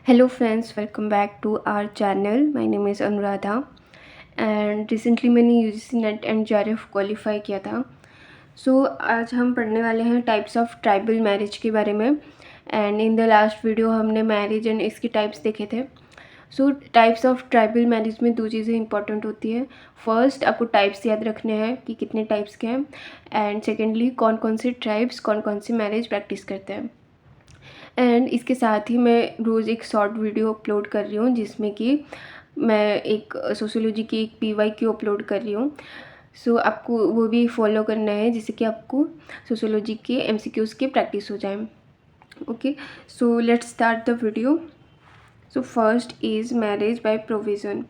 Hello friends, welcome back to our channel. My name is Anuradha and recently मैंने UGC net and JRF qualify किया था. आज हम पढ़ने वाले हैं टाइप्स ऑफ ट्राइबल मैरिज के बारे में. And in the last video हमने मैरिज एंड इसके टाइप्स देखे थे. टाइप्स ऑफ ट्राइबल मैरिज में दो चीज़ें इंपॉर्टेंट होती है. फर्स्ट, आपको टाइप्स याद रखने हैं कि कितने टाइप्स के हैं. एंड सेकेंडली, कौन कौन से ट्राइब्स कौन कौन सी मैरिज प्रैक्टिस करते हैं. एंड इसके साथ ही मैं रोज़ एक शॉर्ट वीडियो अपलोड कर रही हूँ जिसमें कि मैं एक सोशियोलॉजी की एक PYQ अपलोड कर रही हूँ. आपको वो भी फॉलो करना है जिससे कि आपको सोशियोलॉजी के MCQs की प्रैक्टिस हो जाए. Okay, so let's start the video. First is marriage by provision.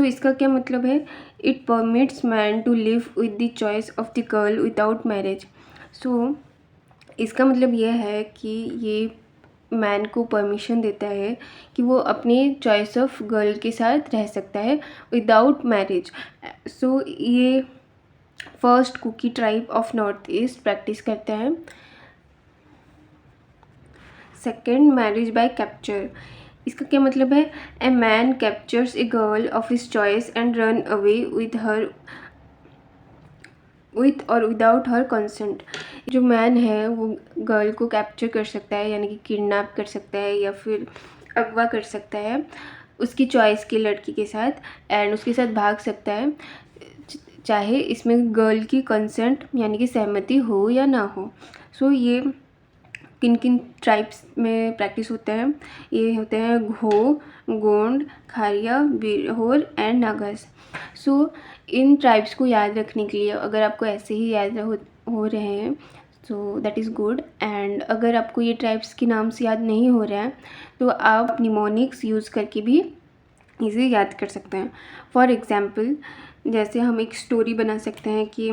इसका क्या मतलब है? It permits man to live with the choice of the girl without marriage. इसका मतलब यह है कि ये मैन को परमिशन देता है कि वो अपनी चॉइस ऑफ गर्ल के साथ रह सकता है विदाउट मैरिज. ये first Kuki tribe of North East practice करता है. Second, marriage by capture. इसका क्या मतलब है? A man captures a girl of his choice and run away with her without her consent. जो मैन है वो गर्ल को कैप्चर कर सकता है, यानी कि किडनैप कर सकता है या फिर अगवा कर सकता है उसकी चॉइस की लड़की के साथ, एंड उसके साथ भाग सकता है चाहे इसमें गर्ल की कंसेंट यानी कि सहमति हो या ना हो. ये किन किन ट्राइब्स में प्रैक्टिस होता है? ये होते हैं घो, गोंड, खारिया, बिरहोर एंड नागास. इन ट्राइब्स को याद रखने के लिए अगर आपको ऐसे ही याद हो रहे हैं दैट इज़ गुड. एंड अगर आपको ये ट्राइब्स के नाम से याद नहीं हो रहा है तो आप निमोनिक्स यूज़ करके भी इसे याद कर सकते हैं. फॉर एग्ज़ाम्पल, जैसे हम एक स्टोरी बना सकते हैं कि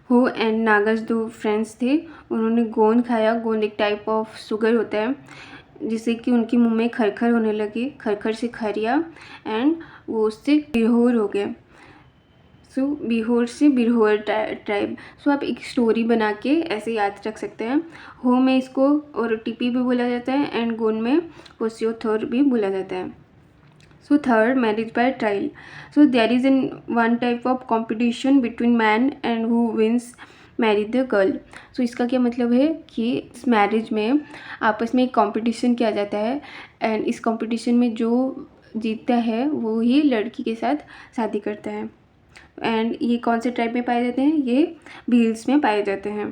हो एंड नागास दो फ्रेंड्स थे. उन्होंने गोंद खाया. गोंद एक टाइप ऑफ शुगर होता है जिससे कि उनके मुंह में खरखर होने लगे. खरखर से खरिया एंड वो उससे बिरहोर हो गए. बिरहोर से बिरहोर ट्राइब. आप एक स्टोरी बना के ऐसे याद रख सकते हैं. हो में इसको और टिपी भी बोला जाता है एंड गोंद में कोसियोथोर भी बोला जाता है. Third, marriage by trial. There is in one type of competition between man and who wins marry the girl. इसका क्या मतलब है कि इस मैरिज में आपस में एक कॉम्पिटिशन किया जाता है एंड इस कॉम्पिटिशन में जो जीतता है वो ही लड़की के साथ शादी करता है. एंड ये कौन से ट्राइब में पाए जाते हैं? ये भील्स में पाए जाते हैं.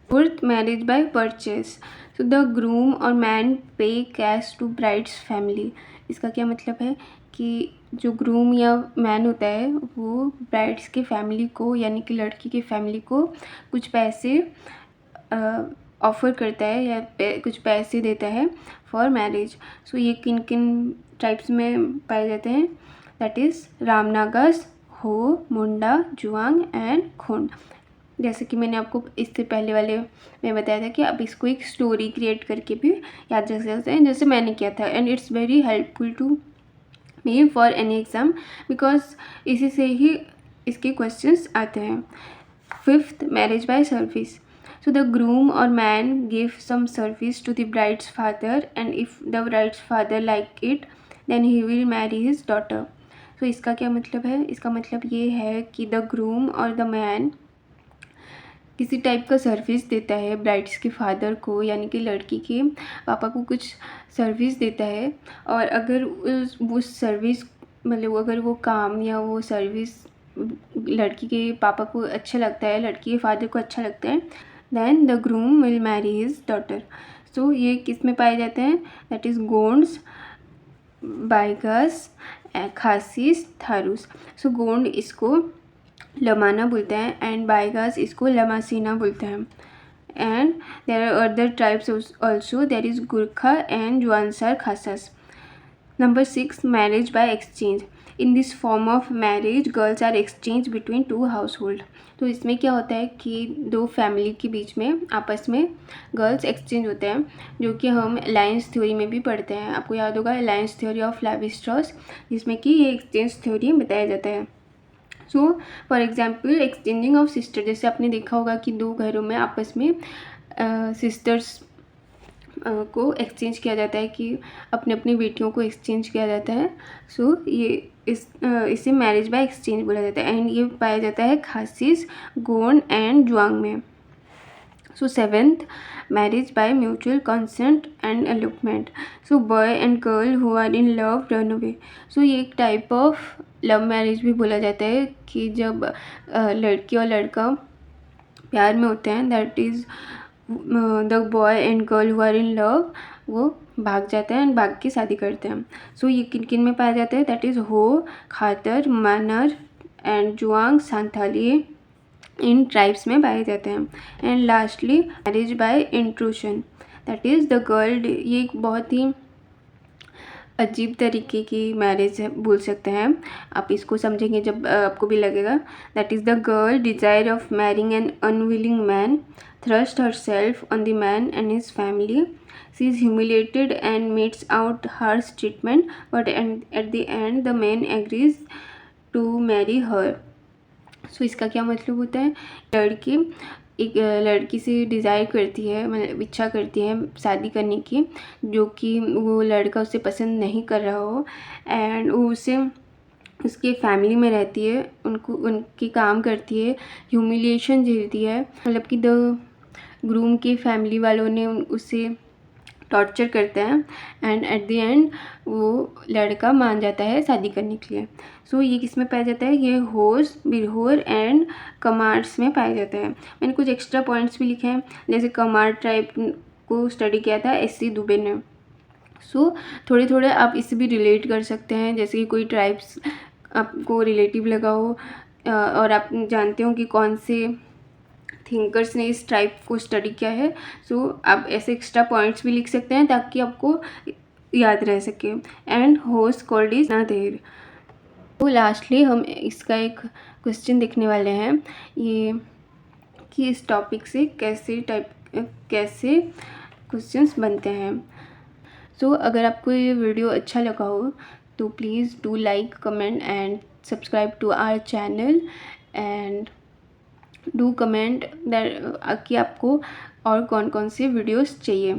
Fourth, marriage by purchase. The groom और मैन पे कैश टू ब्राइड्स फैमिली. इसका क्या मतलब है कि जो ग्रूम या मैन होता है वो ब्राइड्स के फैमिली को यानी कि लड़की के फैमिली को कुछ पैसे ऑफ़र करता है या कुछ पैसे देता है फॉर मैरिज. ये किन किन टाइप्स में पाए जाते हैं? दैट इज़ रामनागास, हो, मुंडा, जुआंग एंड खोंड. जैसे कि मैंने आपको इससे पहले वाले में बताया था कि आप इसको एक स्टोरी क्रिएट करके भी याद रख सकते हैं जैसे मैंने किया था. And it's very helpful to me for any exam because इसी से ही इसके क्वेश्चंस आते हैं. Fifth, marriage by service. The groom और man give some service to the bride's father and if the bride's father like it then he will marry his daughter. इसका क्या मतलब है? इसका मतलब ये है कि द ग्रूम और द मैन किसी टाइप का सर्विस देता है ब्राइड्स के फादर को, यानी कि लड़की के पापा को कुछ सर्विस देता है. और अगर वो सर्विस मतलब अगर वो काम या वो सर्विस लड़की के पापा को अच्छा लगता है, लड़की के फादर को अच्छा लगता है, then the groom will marry his daughter. ये किस में पाए जाते हैं? That is Gonds, Baigas, Khasis, Tharus. गोंड इसको लमाना बोलते हैं एंड बाइगास इसको लमासीना बोलते हैं. And there are other tribes also. There is Gurkha and Jaunsar Khasas. Number 6, marriage by exchange. In this form of marriage girls are exchange between two household. इसमें क्या होता है कि दो फैमिली के बीच में आपस में गर्ल्स एक्सचेंज होते हैं, जो कि हम अलायंस थ्योरी में भी पढ़ते हैं. आपको याद होगा अलायंस थ्योरी ऑफ लेवी-स्ट्रॉस, जिसमें कि ये एक्सचेंज थ्योरी बताया जाता है. For example, exchanging of sister. जैसे आपने देखा होगा कि दो घरों में आपस में सिस्टर्स को एक्सचेंज किया जाता है, कि अपने अपनी बेटियों को एक्सचेंज किया जाता है। सो ये इसे मैरिज बाय एक्सचेंज बोला जाता है, एंड ये पाया जाता है खासिस, गोंड एंड जुआंग में। So 7th, marriage by mutual consent and elopement. So boy and girl who are in love run away. So ये एक टाइप ऑफ लव मैरिज भी बोला जाता है, कि जब लड़की और लड़का प्यार में होते हैं, that is the boy and girl who are in love, वो भाग जाते हैं एंड भाग के शादी करते हैं। सो ये किन किन में पाया जाता है, दैट इज़ हो, खातर, मानर and Juang, Santhali, in tribes में पाए जाते हैं। And lastly marriage by intrusion, that is the girl, ये एक बहुत ही अजीब तरीके की मैरिज है बोल सकते हैं, आप इसको समझेंगे जब आपको भी लगेगा। That is the girl desire of marrying an unwilling man thrust herself on the man and his family, she is humiliated and meets out harsh treatment, but at the end the man agrees to marry her. So इसका क्या मतलब होता है, लड़की एक लड़की से desire करती है, मतलब इच्छा करती है शादी करने की, जो कि वो लड़का उसे पसंद नहीं कर रहा हो, एंड वो उसे उसके फैमिली में रहती है, उनकी काम करती है, ह्यूमिलिएशन झेलती है, मतलब कि द ग्रूम की फैमिली वालों ने उसे टॉर्चर करते हैं, एंड एट द एंड वो लड़का मान जाता है शादी करने के लिए। सो ये किस में पाया जाता है, ये होस, बिरहोर एंड कमार्स में पाया जाता है। मैंने कुछ एक्स्ट्रा पॉइंट्स भी लिखे हैं, जैसे कमार ट्राइब को स्टडी किया था एस.सी. दुबे ने। सो थोड़े थोड़े आप इससे भी रिलेट कर सकते हैं, जैसे कि कोई ट्राइब्स आपको रिलेटिव लगा हो और आप जानते हो कि कौन से थिंकर्स ने इस टाइप को स्टडी किया है। सो आप ऐसे एक्स्ट्रा पॉइंट्स भी लिख सकते हैं ताकि आपको याद रह सके। एंड होस्ट कॉल्ड इज नादेर। तो लास्टली हम इसका एक क्वेश्चन देखने वाले हैं, ये कि इस टॉपिक से कैसे क्वेश्चंस बनते हैं। सो अगर आपको ये वीडियो अच्छा लगा हो तो please do like, comment and subscribe to our channel, and do comment that कि आपको और कौन कौन से वीडियोस चाहिए।